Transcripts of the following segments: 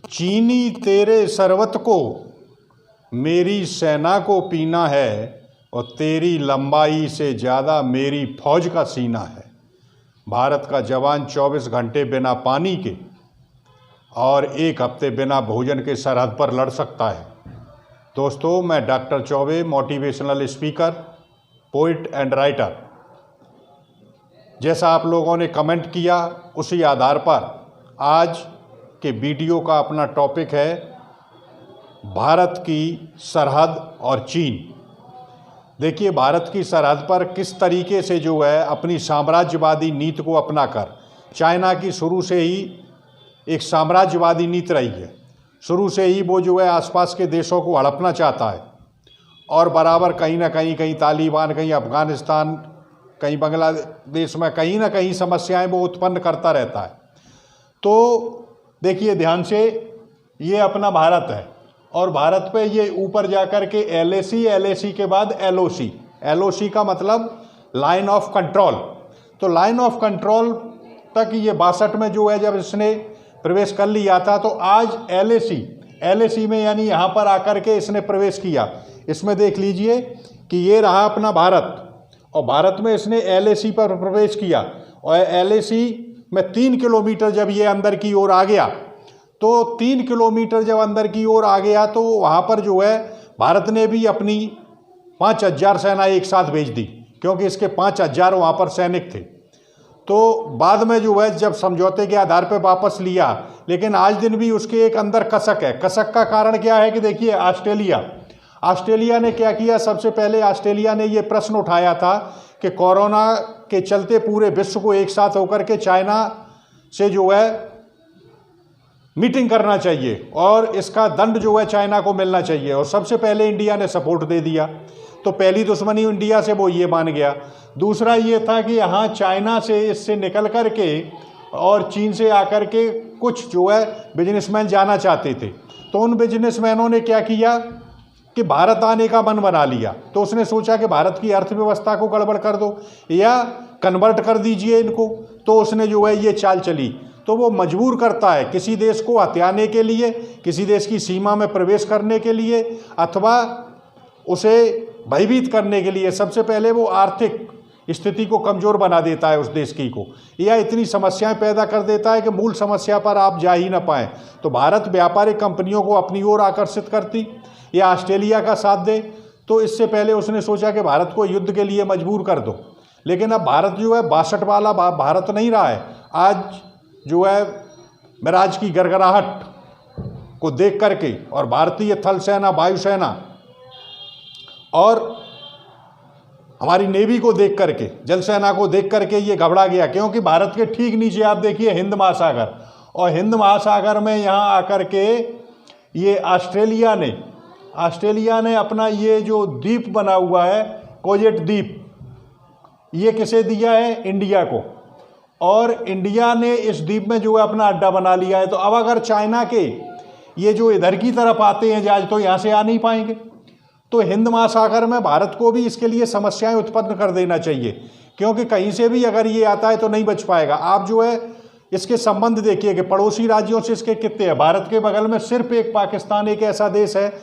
चीनी तेरे शरबत को मेरी सेना को पीना है और तेरी लंबाई से ज़्यादा मेरी फौज का सीना है। भारत का जवान 24 घंटे बिना पानी के और 1 हफ्ते बिना भोजन के सरहद पर लड़ सकता है। दोस्तों, मैं doctor Choubey, motivational speaker, poet and writer. जैसा आप लोगों ने कमेंट किया, उसी आधार पर आज के वीडियो का अपना टॉपिक है भारत की सरहद और चीन। देखिए, भारत की सरहद पर किस तरीके से जो है अपनी साम्राज्यवादी नीति को अपनाकर, चाइना की शुरू से ही एक साम्राज्यवादी नीति रही है। शुरू से ही वो जो है आसपास के देशों को हड़पना चाहता है और बराबर कहीं ना कहीं तालिबान, कहीं अफगानिस्तान, कहीं बांग्लादेश में कहीं ना कहीं समस्याएं वो उत्पन्न करता रहता है। तो देखिए ध्यान से, ये अपना भारत है और भारत पे ये ऊपर जाकर के LAC के बाद LOC। LOC का मतलब लाइन ऑफ कंट्रोल। तो लाइन ऑफ कंट्रोल तक ये 62 में जो है जब इसने प्रवेश कर लिया था, तो आज LAC में यानी यहाँ पर आकर के इसने प्रवेश किया। इसमें देख लीजिए कि ये रहा अपना भारत और भारत में इसने LAC पर प्रवेश किया और LAC में 3 किलोमीटर जब ये अंदर की ओर आ गया, तो 3 किलोमीटर जब अंदर की ओर आ गया तो वहाँ पर जो है भारत ने भी अपनी 5000 सेना एक साथ भेज दी, क्योंकि इसके 5000 वहाँ पर सैनिक थे। तो बाद में जो है जब समझौते के आधार पर वापस लिया, लेकिन आज दिन भी उसके एक अंदर कसक है। कसक का कारण क्या है कि देखिए, ऑस्ट्रेलिया ने क्या किया। सबसे पहले ऑस्ट्रेलिया ने ये प्रश्न उठाया था कि कोरोना के चलते पूरे विश्व को एक साथ होकर के चाइना से जो है मीटिंग करना चाहिए और इसका दंड जो है चाइना को मिलना चाहिए, और सबसे पहले इंडिया ने सपोर्ट दे दिया। तो पहली दुश्मनी इंडिया से वो ये मान गया। दूसरा ये था कि यहाँ चाइना से इससे निकल कर के और चीन से आकर के कुछ जो है बिजनेसमैन जाना चाहते थे। तो उन बिजनेसमैनों ने क्या किया कि भारत आने का मन बना लिया। तो उसने सोचा कि भारत की अर्थव्यवस्था को गड़बड़ कर दो या कन्वर्ट कर दीजिए इनको। तो उसने जो है ये चाल चली। तो वो मजबूर करता है किसी देश को हथियाने के लिए, किसी देश की सीमा में प्रवेश करने के लिए, अथवा उसे भयभीत करने के लिए। सबसे पहले वो आर्थिक स्थिति को कमज़ोर बना देता है उस देश की को, या इतनी समस्याएं पैदा कर देता है कि मूल समस्या पर आप जा ही ना पाएँ। तो भारत व्यापारिक कंपनियों को अपनी ओर आकर्षित करती या ऑस्ट्रेलिया का साथ दे। तो इससे पहले उसने सोचा कि भारत को युद्ध के लिए मजबूर कर दो। लेकिन अब भारत जो है 62 वाला भारत नहीं रहा है। आज जो है मिराज की गड़गड़ाहट को देख करके और भारतीय थल सेना, वायुसेना और हमारी नेवी को देख करके, जल सेना को देख करके ये घबरा गया। क्योंकि भारत के ठीक नीचे आप देखिए हिंद महासागर, और हिंद महासागर में यहाँ आकर के ये ऑस्ट्रेलिया ने अपना ये जो द्वीप बना हुआ है, कोजेट द्वीप, ये किसे दिया है? इंडिया को। और इंडिया ने इस द्वीप में जो है अपना अड्डा बना लिया है। तो अब अगर चाइना के ये जो इधर की तरफ आते हैं जहाज, तो यहाँ से आ नहीं पाएंगे। तो हिंद महासागर में भारत को भी इसके लिए समस्याएं उत्पन्न कर देना चाहिए, क्योंकि कहीं से भी अगर ये आता है तो नहीं बच पाएगा। आप जो है इसके संबंध देखिए कि पड़ोसी राज्यों से इसके कितने हैं। भारत के बगल में सिर्फ एक पाकिस्तान एक ऐसा देश है,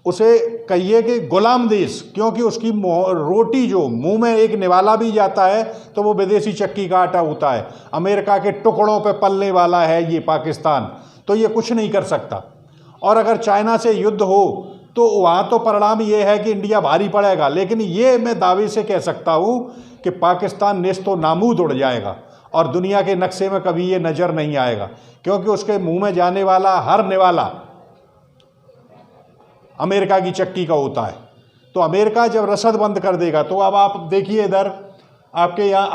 उसे कहिए कि गुलाम देश, क्योंकि उसकी रोटी जो मुंह में एक निवाला भी जाता है तो वो विदेशी चक्की का आटा होता है। अमेरिका के टुकड़ों पे पलने वाला है ये पाकिस्तान, तो ये कुछ नहीं कर सकता। और अगर चाइना से युद्ध हो तो वहाँ तो परिणाम ये है कि इंडिया भारी पड़ेगा। लेकिन ये मैं दावे से कह सकता हूँ कि पाकिस्तान नेस्तो नाबूद उड़ जाएगा और दुनिया के नक्शे में कभी ये नज़र नहीं आएगा, क्योंकि उसके मुंह में जाने वाला हर निवाला अमेरिका की चक्की का होता है। तो अमेरिका जब रसद बंद कर देगा, तो अब आप देखिए इधर आपके यहाँ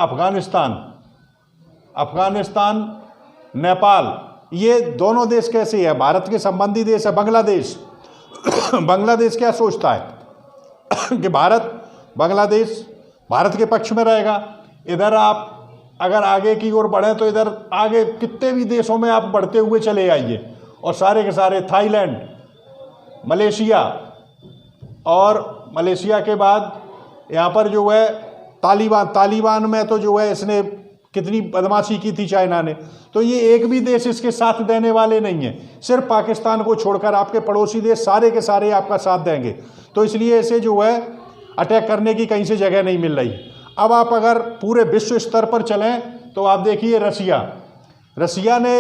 अफगानिस्तान, नेपाल, ये दोनों देश कैसे है? भारत के संबंधी देश है। बांग्लादेश क्या सोचता है कि बांग्लादेश भारत के पक्ष में रहेगा। इधर आप अगर आगे की ओर बढ़ें तो इधर आगे कितने भी देशों में आप बढ़ते हुए चले आइए, और सारे के सारे थाईलैंड, मलेशिया, और मलेशिया के बाद यहाँ पर जो है तालिबान में तो जो है इसने कितनी बदमाशी की थी चाइना ने। तो ये एक भी देश इसके साथ देने वाले नहीं है, सिर्फ पाकिस्तान को छोड़कर आपके पड़ोसी देश सारे के सारे आपका साथ देंगे। तो इसलिए इसे जो है अटैक करने की कहीं से जगह नहीं मिल रही। अब आप अगर पूरे विश्व स्तर पर चलें तो आप देखिए रसिया ने,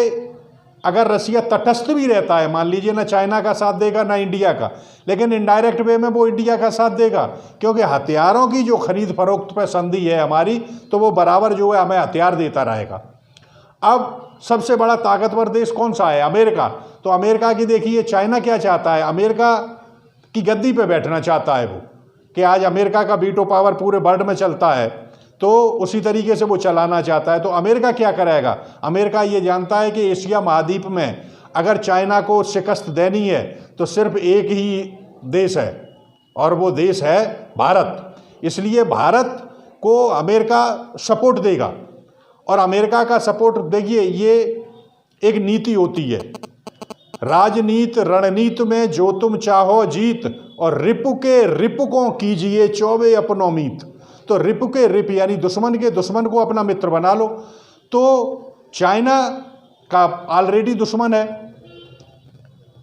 अगर रसिया तटस्थ भी रहता है, मान लीजिए ना चाइना का साथ देगा ना इंडिया का, लेकिन इनडायरेक्ट वे में वो इंडिया का साथ देगा, क्योंकि हथियारों की जो खरीद फरोख्त पर संधि है हमारी, तो वो बराबर जो है हमें हथियार देता रहेगा। अब सबसे बड़ा ताकतवर देश कौन सा है? अमेरिका। तो अमेरिका की देखिए, चाइना क्या चाहता है? अमेरिका की गद्दी पे बैठना चाहता है वो, कि आज अमेरिका का वीटो पावर पूरे वर्ल्ड में चलता है, तो उसी तरीके से वो चलाना चाहता है। तो अमेरिका क्या करेगा? अमेरिका ये जानता है कि एशिया महाद्वीप में अगर चाइना को शिकस्त देनी है तो सिर्फ एक ही देश है, और वो देश है भारत। इसलिए भारत को अमेरिका सपोर्ट देगा, और अमेरिका का सपोर्ट देखिए, ये एक नीति होती है, राजनीति रणनीति में जो तुम चाहो जीत, और रिपु के रिपुकों कीजिए चौबे अपनों मीत। तो रिपु के रिप यानी दुश्मन के दुश्मन को अपना मित्र बना लो। तो चाइना का ऑलरेडी दुश्मन है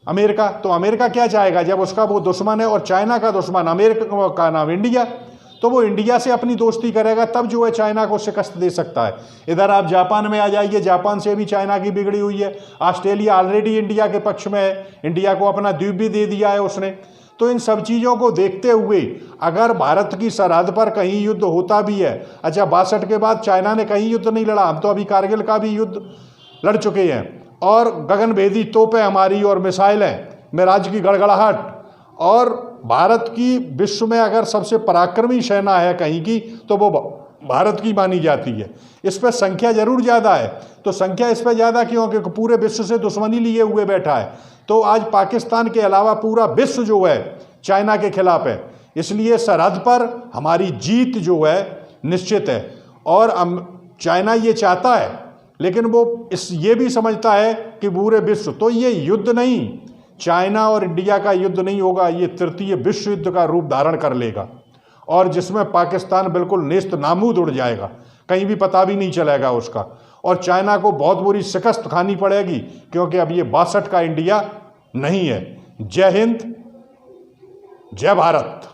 अमेरिका, तो अमेरिका क्या चाहेगा? जब उसका वो दुश्मन है और चाइना का दुश्मन अमेरिका का नाम इंडिया, तो वो इंडिया से अपनी दोस्ती करेगा, तब जो है चाइना को शिकस्त दे सकता है। इधर आप जापान में आ जाइए, जापान से भी चाइना की बिगड़ी हुई है। ऑस्ट्रेलिया ऑलरेडी इंडिया के पक्ष में है, इंडिया को अपना द्वीप भी दे दिया है उसने। तो इन सब चीज़ों को देखते हुए अगर भारत की सरहद पर कहीं युद्ध होता भी है, अच्छा 62 के बाद चाइना ने कहीं युद्ध नहीं लड़ा, हम तो अभी कारगिल का भी युद्ध लड़ चुके हैं, और गगनभेदी तोपें हमारी और मिसाइलें, मिराज की गड़गड़ाहट, और भारत की विश्व में अगर सबसे पराक्रमी सेना है कहीं की तो वो भारत की मानी जाती है। इस पर संख्या जरूर ज़्यादा है, तो संख्या इस पर ज़्यादा क्यों? क्योंकि पूरे विश्व से दुश्मनी लिए हुए बैठा है। तो आज पाकिस्तान के अलावा पूरा विश्व जो है चाइना के खिलाफ है, इसलिए सरहद पर हमारी जीत जो है निश्चित है। और चाइना ये चाहता है, लेकिन वो ये भी समझता है कि पूरे विश्व, तो ये युद्ध नहीं, चाइना और इंडिया का युद्ध नहीं होगा, ये तृतीय विश्व युद्ध का रूप धारण कर लेगा, और जिसमें पाकिस्तान बिल्कुल नेस्त नाबूद उड़ जाएगा, कहीं भी पता भी नहीं चलेगा उसका, और चाइना को बहुत बुरी शिकस्त खानी पड़ेगी, क्योंकि अब ये 62 का इंडिया नहीं है। जय हिंद, जय भारत।